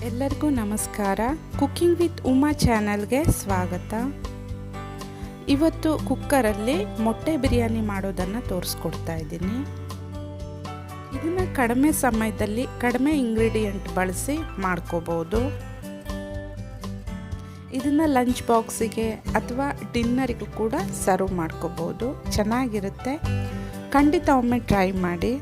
ಎಲ್ಲರಿಗೂ ನಮಸ್ಕಾರ. Cooking with Uma ಚಾನಲ್ಗೆ ಸ್ವಾಗತ. ಇವತ್ತು ಕುಕ್ಕರಲ್ಲಿ ಮೊಟ್ಟೆ ಬಿರಿಯಾನಿ ಮಾಡೋದನ್ನು ತೋರಿಸ್ಕೊಡ್ತಾ ಇದ್ದೀನಿ. ಇದನ್ನು ಕಡಿಮೆ ಸಮಯದಲ್ಲಿ ಕಡಿಮೆ ಇಂಗ್ರೀಡಿಯೆಂಟ್ ಬಳಸಿ ಮಾಡ್ಕೋಬೋದು. ಇದನ್ನು ಲಂಚ್ ಬಾಕ್ಸಿಗೆ ಅಥವಾ ಡಿನ್ನರಿಗೂ ಕೂಡ ಸರ್ವ್ ಮಾಡ್ಕೋಬೋದು. ಚೆನ್ನಾಗಿರುತ್ತೆ, ಖಂಡಿತ ಒಮ್ಮೆ ಟ್ರೈ ಮಾಡಿ.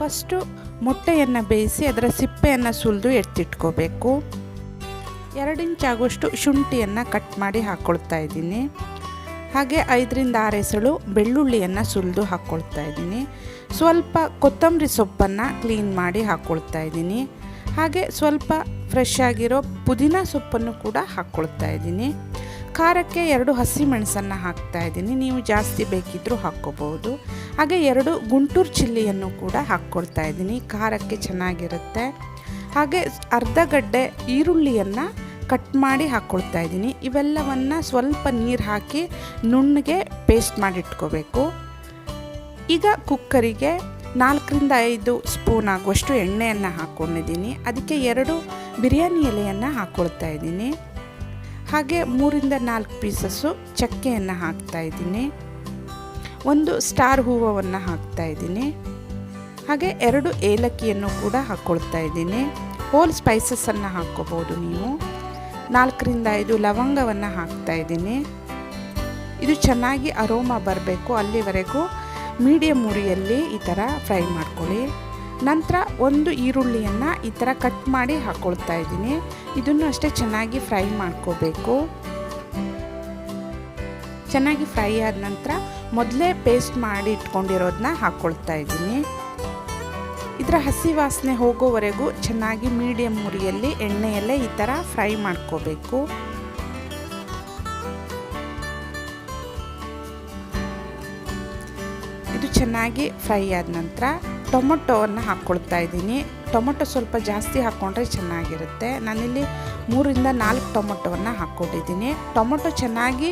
ಫಸ್ಟು ಮೊಟ್ಟೆಯನ್ನು ಬೇಯಿಸಿ ಅದರ ಸಿಪ್ಪೆಯನ್ನು ಸುಲಿದು ಎತ್ತಿಟ್ಕೋಬೇಕು. 2 ಇಂಚ್ ಆಗುವಷ್ಟು ಶುಂಠಿಯನ್ನು ಕಟ್ ಮಾಡಿ ಹಾಕ್ಕೊಳ್ತಾ ಇದ್ದೀನಿ. ಹಾಗೆ 5ರಿಂದ 6 ಎಸಳು ಬೆಳ್ಳುಳ್ಳಿಯನ್ನು ಸುಲಿದು ಹಾಕ್ಕೊಳ್ತಾ ಇದ್ದೀನಿ. ಸ್ವಲ್ಪ ಕೊತ್ತಂಬರಿ ಸೊಪ್ಪನ್ನು ಕ್ಲೀನ್ ಮಾಡಿ ಹಾಕ್ಕೊಳ್ತಾ ಇದ್ದೀನಿ. ಹಾಗೆ ಸ್ವಲ್ಪ ಫ್ರೆಶ್ ಆಗಿರೋ ಪುದೀನ ಸೊಪ್ಪನ್ನು ಕೂಡ ಹಾಕ್ಕೊಳ್ತಾ ಇದ್ದೀನಿ. ಖಾರಕ್ಕೆ 2 ಹಸಿಮೆಣಸನ್ನು ಹಾಕ್ತಾ ಇದ್ದೀನಿ. ನೀವು ಜಾಸ್ತಿ ಬೇಕಿದ್ದರೂ ಹಾಕ್ಕೋಬೋದು. ಹಾಗೆ 2 ಗುಂಟೂರು ಚಿಲ್ಲಿಯನ್ನು ಕೂಡ ಹಾಕ್ಕೊಳ್ತಾ ಇದ್ದೀನಿ, ಖಾರಕ್ಕೆ ಚೆನ್ನಾಗಿರುತ್ತೆ. ಹಾಗೆ ಅರ್ಧ ಗಡ್ಡೆ ಈರುಳ್ಳಿಯನ್ನು ಕಟ್ ಮಾಡಿ ಹಾಕ್ಕೊಳ್ತಾ ಇದ್ದೀನಿ. ಇವೆಲ್ಲವನ್ನು ಸ್ವಲ್ಪ ನೀರು ಹಾಕಿ ನುಣ್ಣಗೆ ಪೇಸ್ಟ್ ಮಾಡಿಟ್ಕೋಬೇಕು. ಈಗ ಕುಕ್ಕರಿಗೆ 4ರಿಂದ 5 ಸ್ಪೂನ್ ಆಗುವಷ್ಟು ಎಣ್ಣೆಯನ್ನು ಹಾಕ್ಕೊಂಡಿದ್ದೀನಿ. ಅದಕ್ಕೆ 2 ಬಿರಿಯಾನಿ ಎಲೆಯನ್ನು ಹಾಕ್ಕೊಳ್ತಾ ಇದ್ದೀನಿ. ಹಾಗೆ 3ರಿಂದ 4 ಪೀಸಸ್ಸು ಚಕ್ಕೆಯನ್ನು ಹಾಕ್ತಾ ಇದ್ದೀನಿ. 1 ಸ್ಟಾರ್ ಹೂವನ್ನು ಹಾಕ್ತಾ ಇದ್ದೀನಿ. ಹಾಗೆ 2 ಏಲಕ್ಕಿಯನ್ನು ಕೂಡ ಹಾಕ್ಕೊಳ್ತಾ ಇದ್ದೀನಿ. ಹೋಲ್ ಸ್ಪೈಸಸನ್ನು ಹಾಕ್ಕೋಬೋದು ನೀವು. 4ರಿಂದ 5 ಲವಂಗವನ್ನು ಹಾಕ್ತಾ ಇದ್ದೀನಿ. ಇದು ಚೆನ್ನಾಗಿ ಅರೋಮಾ ಬರಬೇಕು, ಅಲ್ಲಿವರೆಗೂ ಮೀಡಿಯಮ್ ಉರಿಯಲ್ಲಿ ಈ ಥರ ಫ್ರೈ ಮಾಡ್ಕೊಳ್ಳಿ. ನಂತರ 1 ಈರುಳ್ಳಿಯನ್ನು ಈ ಥರ ಕಟ್ ಮಾಡಿ ಹಾಕ್ಕೊಳ್ತಾ ಇದ್ದೀನಿ. ಇದನ್ನು ಅಷ್ಟೇ ಚೆನ್ನಾಗಿ ಫ್ರೈ ಮಾಡ್ಕೋಬೇಕು. ಚೆನ್ನಾಗಿ ಫ್ರೈ ಆದ ನಂತರ ಮೊದಲೇ ಪೇಸ್ಟ್ ಮಾಡಿ ಇಟ್ಕೊಂಡಿರೋದನ್ನ ಹಾಕ್ಕೊಳ್ತಾ ಇದ್ದೀನಿ. ಇದರ ಹಸಿ ವಾಸನೆ ಹೋಗೋವರೆಗೂ ಚೆನ್ನಾಗಿ ಮೀಡಿಯಮ್ ಉರಿಯಲ್ಲಿ ಎಣ್ಣೆಯಲ್ಲೇ ಈ ಥರ ಫ್ರೈ ಮಾಡ್ಕೋಬೇಕು. ಇದು ಚೆನ್ನಾಗಿ ಫ್ರೈ ಆದ ನಂತರ ಟೊಮೊಟೊವನ್ನು ಹಾಕ್ಕೊಳ್ತಾ ಇದ್ದೀನಿ. ಟೊಮೊಟೊ ಸ್ವಲ್ಪ ಜಾಸ್ತಿ ಹಾಕ್ಕೊಂಡ್ರೆ ಚೆನ್ನಾಗಿರುತ್ತೆ. ನಾನಿಲ್ಲಿ 3ರಿಂದ 4 ಟೊಮೊಟೊವನ್ನು ಹಾಕ್ಕೊಂಡಿದ್ದೀನಿ. ಟೊಮೊಟೊ ಚೆನ್ನಾಗಿ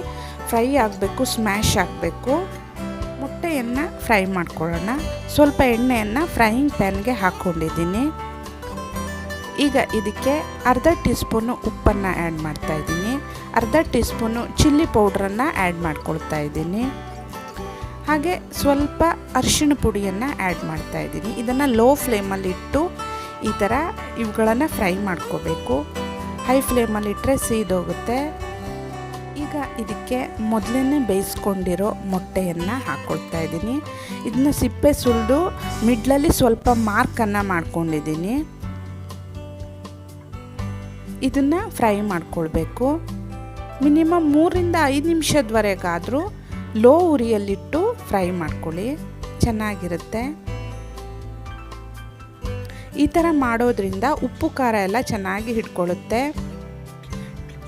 ಫ್ರೈ ಆಗಬೇಕು, ಸ್ಮ್ಯಾಶ್ ಆಗಬೇಕು. ಮೊಟ್ಟೆಯನ್ನು ಫ್ರೈ ಮಾಡ್ಕೊಳ್ಳೋಣ. ಸ್ವಲ್ಪ ಎಣ್ಣೆಯನ್ನು ಫ್ರೈಯಿಂಗ್ ಪ್ಯಾನ್ಗೆ ಹಾಕ್ಕೊಂಡಿದ್ದೀನಿ. ಈಗ ಇದಕ್ಕೆ ಅರ್ಧ ಟೀ ಸ್ಪೂನು ಉಪ್ಪನ್ನು ಆ್ಯಡ್ ಮಾಡ್ತಾ ಇದ್ದೀನಿ. ಅರ್ಧ ಟೀ ಸ್ಪೂನು ಚಿಲ್ಲಿ ಪೌಡ್ರನ್ನು ಆ್ಯಡ್ ಮಾಡ್ಕೊಳ್ತಾ ಇದ್ದೀನಿ. ಹಾಗೆ ಸ್ವಲ್ಪ ಅರಿಶಿಣ ಪುಡಿಯನ್ನು ಆ್ಯಡ್ ಮಾಡ್ತಾ ಇದ್ದೀನಿ. ಇದನ್ನು ಲೋ ಫ್ಲೇಮಲ್ಲಿಟ್ಟು ಈ ಥರ ಇವುಗಳನ್ನು ಫ್ರೈ ಮಾಡ್ಕೋಬೇಕು. ಹೈ ಫ್ಲೇಮಲ್ಲಿಟ್ಟರೆ ಸೀದೋಗುತ್ತೆ. ಈಗ ಇದಕ್ಕೆ ಮೊದಲೇ ಬೇಯಿಸ್ಕೊಂಡಿರೋ ಮೊಟ್ಟೆಯನ್ನು ಹಾಕ್ಕೊಳ್ತಾ ಇದ್ದೀನಿ. ಇದನ್ನ ಸಿಪ್ಪೆ ಸುಲಿದು ಮಿಡ್ಲಲ್ಲಿ ಸ್ವಲ್ಪ ಮಾರ್ಕನ್ನು ಮಾಡ್ಕೊಂಡಿದ್ದೀನಿ. ಇದನ್ನು ಫ್ರೈ ಮಾಡ್ಕೊಳ್ಬೇಕು. ಮಿನಿಮಮ್ 3ರಿಂದ 5 ನಿಮಿಷದವರೆಗಾದರೂ ಲೋ ಉರಿಯಲ್ಲಿಟ್ಟು ಫ್ರೈ ಮಾಡ್ಕೊಳ್ಳಿ, ಚೆನ್ನಾಗಿರುತ್ತೆ. ಈ ಥರ ಮಾಡೋದ್ರಿಂದ ಉಪ್ಪು ಖಾರ ಎಲ್ಲ ಚೆನ್ನಾಗಿ ಹಿಡ್ಕೊಳ್ಳುತ್ತೆ.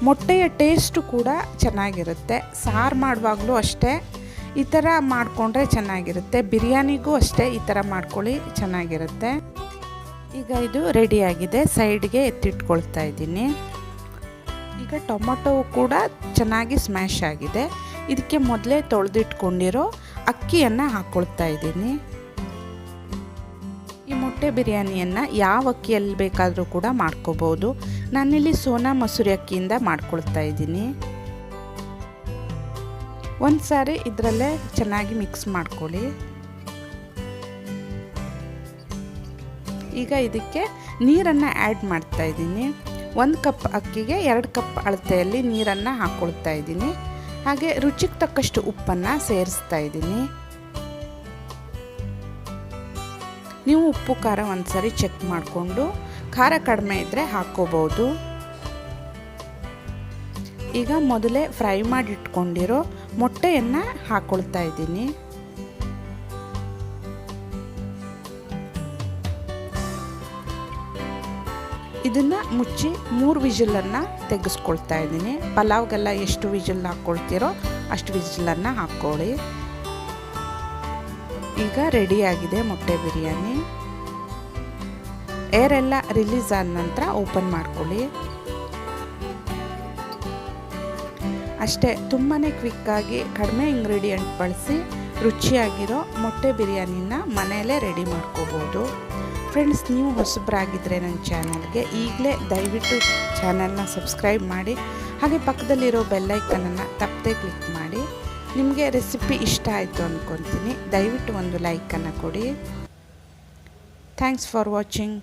ಮೊಟ್ಟೆಯ ಟೇಸ್ಟು ಕೂಡ ಚೆನ್ನಾಗಿರುತ್ತೆ. ಸಾರು ಮಾಡುವಾಗಲೂ ಅಷ್ಟೇ ಈ ಥರ ಮಾಡಿಕೊಂಡ್ರೆ ಚೆನ್ನಾಗಿರುತ್ತೆ. ಬಿರಿಯಾನಿಗೂ ಅಷ್ಟೇ ಈ ಥರ ಮಾಡ್ಕೊಳ್ಳಿ, ಚೆನ್ನಾಗಿರುತ್ತೆ. ಈಗ ಇದು ರೆಡಿಯಾಗಿದೆ, ಸೈಡ್ಗೆ ಎತ್ತಿಟ್ಕೊಳ್ತಾ ಇದ್ದೀನಿ. ಈಗ ಟೊಮೊಟೊ ಕೂಡ ಚೆನ್ನಾಗಿ ಸ್ಮ್ಯಾಶ್ ಆಗಿದೆ. ಇದಕ್ಕೆ ಮೊದಲೇ ತೊಳೆದಿಟ್ಕೊಂಡಿರೋ ಅಕ್ಕಿಯನ್ನು ಹಾಕ್ಕೊಳ್ತಾ ಇದ್ದೀನಿ. ಈ ಮೊಟ್ಟೆ ಬಿರಿಯಾನಿಯನ್ನು ಯಾವ ಅಕ್ಕಿಯಲ್ಲಿ ಬೇಕಾದರೂ ಕೂಡ ಮಾಡ್ಕೋಬೋದು. ನಾನಿಲ್ಲಿ ಸೋನಾ ಮಸೂರಿ ಅಕ್ಕಿಯಿಂದ ಮಾಡ್ಕೊಳ್ತಾ ಇದ್ದೀನಿ. ಒಂದು ಸಾರಿ ಇದರಲ್ಲೇ ಚೆನ್ನಾಗಿ ಮಿಕ್ಸ್ ಮಾಡ್ಕೊಳ್ಳಿ. ಈಗ ಇದಕ್ಕೆ ನೀರನ್ನು ಆ್ಯಡ್ ಮಾಡ್ತಾ ಇದ್ದೀನಿ. 1 ಕಪ್ ಅಕ್ಕಿಗೆ 2 ಕಪ್ ಅಳತೆಯಲ್ಲಿ ನೀರನ್ನು ಹಾಕ್ಕೊಳ್ತಾ ಇದ್ದೀನಿ. ಹಾಗೆ ರುಚಿಗೆ ತಕ್ಕಷ್ಟು ಉಪ್ಪನ್ನು ಸೇರಿಸ್ತಾ ಇದ್ದೀನಿ. ನೀವು ಉಪ್ಪು ಖಾರ ಒಂದ್ಸರಿ ಚೆಕ್ ಮಾಡಿಕೊಂಡು ಖಾರ ಕಡಿಮೆ ಇದ್ದರೆ ಹಾಕ್ಕೋಬೋದು. ಈಗ ಮೊದಲೇ ಫ್ರೈ ಮಾಡಿ ಇಟ್ಕೊಂಡಿರೋ ಮೊಟ್ಟೆಯನ್ನು ಹಾಕ್ಕೊಳ್ತಾ ಇದ್ದೀನಿ. ಇದನ್ನು ಮುಚ್ಚಿ 3 ವಿಜಿಲನ್ನು ತೆಗೆಸ್ಕೊಳ್ತಾ ಇದ್ದೀನಿ. ಪಲಾವ್ಗೆಲ್ಲ ಎಷ್ಟು ವಿಜಿಲ್ ಹಾಕ್ಕೊಳ್ತೀರೋ ಅಷ್ಟು ವಿಜಿಲನ್ನು ಹಾಕ್ಕೊಳ್ಳಿ. ಈಗ ರೆಡಿಯಾಗಿದೆ ಮೊಟ್ಟೆ ಬಿರಿಯಾನಿ. ಏರೆಲ್ಲ ರಿಲೀಸ್ ಆದ ನಂತರ ಓಪನ್ ಮಾಡ್ಕೊಳ್ಳಿ. ಅಷ್ಟೇ, ತುಂಬಾ ಕ್ವಿಕ್ಕಾಗಿ ಕಡಿಮೆ ಇಂಗ್ರೀಡಿಯೆಂಟ್ ಬಳಸಿ ರುಚಿಯಾಗಿರೋ ಮೊಟ್ಟೆ ಬಿರಿಯಾನಿನ ಮನೆಯಲ್ಲೇ ರೆಡಿ ಮಾಡ್ಕೋಬೋದು. ಫ್ರೆಂಡ್ಸ್, ನೀವು ಹೊಸಬರಾಗಿದ್ದರೆ ನನ್ನ ಚಾನಲ್ಗೆ ಈಗಲೇ ದಯವಿಟ್ಟು ಚಾನಲ್ನ ಸಬ್ಸ್ಕ್ರೈಬ್ ಮಾಡಿ, ಹಾಗೆ ಪಕ್ಕದಲ್ಲಿರೋ ಬೆಲ್ಲೈಕನನ್ನು ತಪ್ಪದೆ ಕ್ಲಿಕ್ ಮಾಡಿ. ನಿಮಗೆ ರೆಸಿಪಿ ಇಷ್ಟ ಆಯಿತು ಅಂದ್ಕೊತೀನಿ. ದಯವಿಟ್ಟು ಒಂದು ಲೈಕನ್ನು ಕೊಡಿ. Thanks for watching.